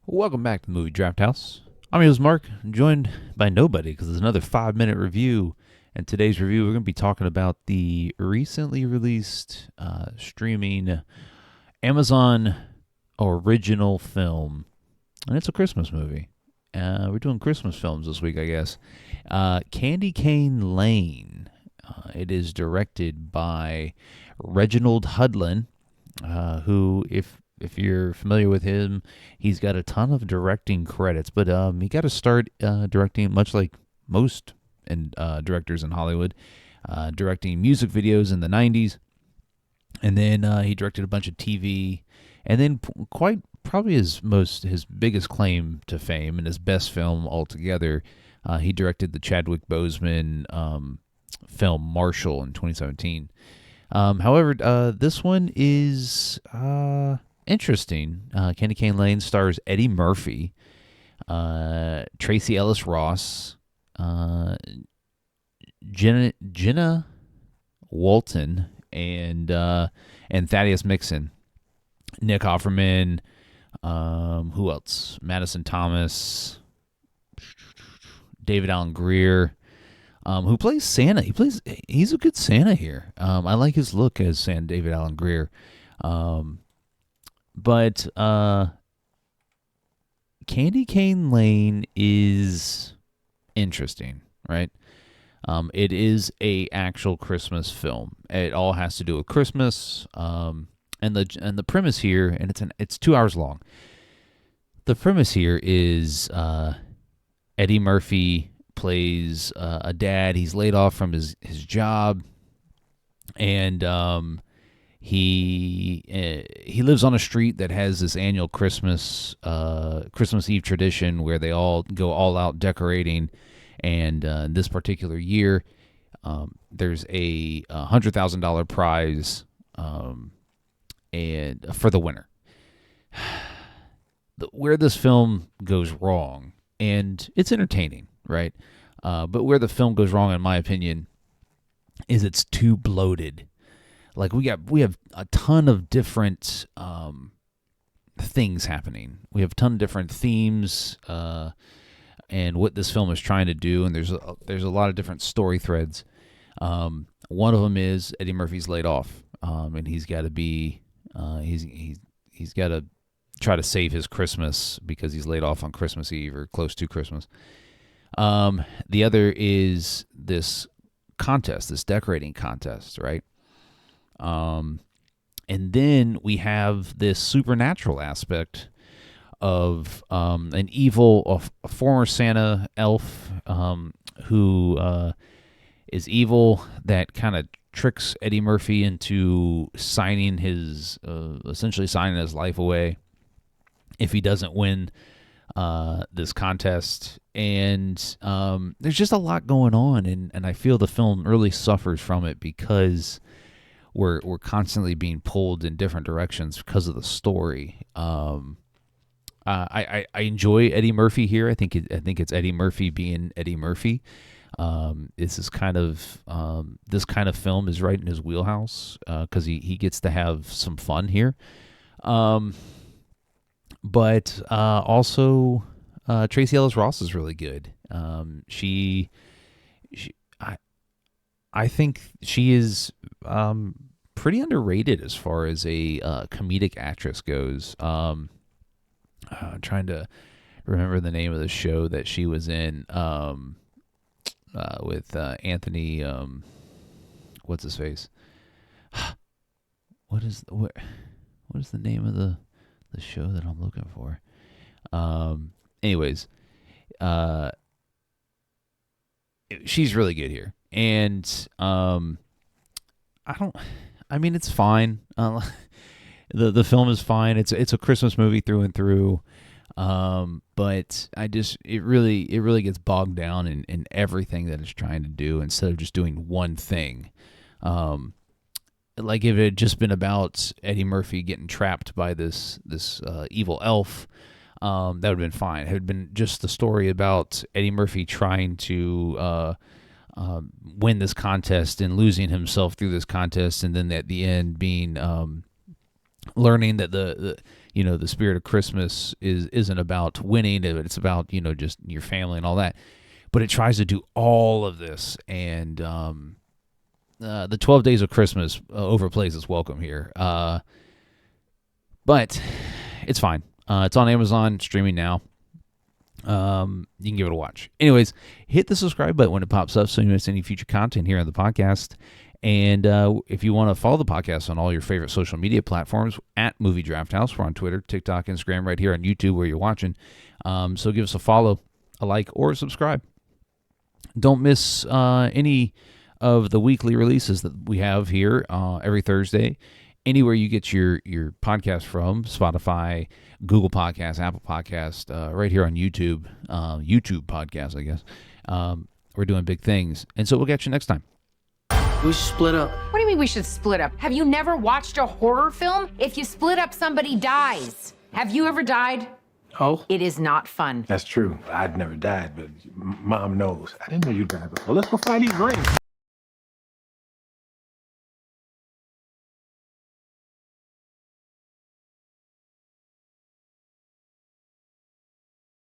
Welcome back to the Movie Draft House. I'm your host, Mark, joined by nobody because it's another 5-minute review. And today's review, we're going to be talking about the recently released streaming Amazon original film. And it's a Christmas movie. We're doing Christmas films this week, I guess. Candy Cane Lane. It is directed by Reginald Hudlin, who, if you're familiar with him, he's got a ton of directing credits, but he got to start directing, much like most directors in Hollywood, directing music videos in the 90s. And then he directed a bunch of TV. And then quite probably his biggest claim to fame and his best film altogether, he directed the Chadwick Boseman film Marshall in 2017. However, this one is interesting. Candy Cane Lane stars Eddie Murphy, Tracy Ellis Ross, Jenna Walton, and Thaddeus Mixon, Nick Offerman. Who else? Madison Thomas, David Allen Greer, who plays Santa. He's a good Santa here. I like his look as David Allen Greer. But Candy Cane Lane is interesting, right? It is a actual Christmas film. It all has to do with Christmas. And the premise here, and it's 2 hours long. The premise here is Eddie Murphy plays a dad. He's laid off from his job, and he lives on a street that has this annual Christmas Eve tradition where they all go all out decorating. And this particular year, there's a $100,000 prize, and for the winner. Where this film goes wrong, and it's entertaining, right? But where the film goes wrong, in my opinion, is it's too bloated. Like we have a ton of different things happening. We have a ton of different themes and what this film is trying to do. And there's a lot of different story threads. One of them is Eddie Murphy's laid off, and he's got to be he's got to try to save his Christmas because he's laid off on Christmas Eve or close to Christmas. The other is this contest, this decorating contest, right? And then we have this supernatural aspect of an evil, a former Santa elf who is evil, that kind of tricks Eddie Murphy into signing essentially signing his life away if he doesn't win this contest. And there's just a lot going on, and I feel the film really suffers from it because we're constantly being pulled in different directions because of the story. I enjoy Eddie Murphy here. I think it's Eddie Murphy being Eddie Murphy. This kind of film is right in his wheelhouse because he gets to have some fun here. But also Tracy Ellis Ross is really good. I think she is pretty underrated as far as a comedic actress goes. I'm trying to remember the name of the show that she was in with Anthony. What's his face? What is the name of the show that I'm looking for? Anyways, she's really good here, and it's fine. The film is fine. It's a Christmas movie through and through. But it really gets bogged down in everything that it's trying to do instead of just doing one thing. Like if it had just been about Eddie Murphy getting trapped by this evil elf, that would have been fine. It had been just the story about Eddie Murphy trying to win this contest and losing himself through this contest, and then at the end being learning that the spirit of Christmas isn't about winning, it's about, just your family and all that. But it tries to do all of this, and the 12 Days of Christmas overplays its welcome here. But it's fine. It's on Amazon, streaming now. You can give it a watch. Anyways, hit the subscribe button when it pops up so you miss any future content here on the podcast. And if you want to follow the podcast on all your favorite social media platforms, at Movie Draft House, we're on Twitter, TikTok, Instagram, right here on YouTube where you're watching. So give us a follow, a like, or a subscribe. Don't miss any of the weekly releases that we have here every Thursday. Anywhere you get your podcast from, Spotify, Google Podcasts, Apple Podcasts, right here on YouTube, YouTube Podcasts, I guess. We're doing big things. And so we'll get you next time. We should split up. What do you mean we should split up? Have you never watched a horror film? If you split up, somebody dies. Have you ever died? Oh? It is not fun. That's true. I'd never died, but Mom knows. I didn't know you died before. Let's go find these rings.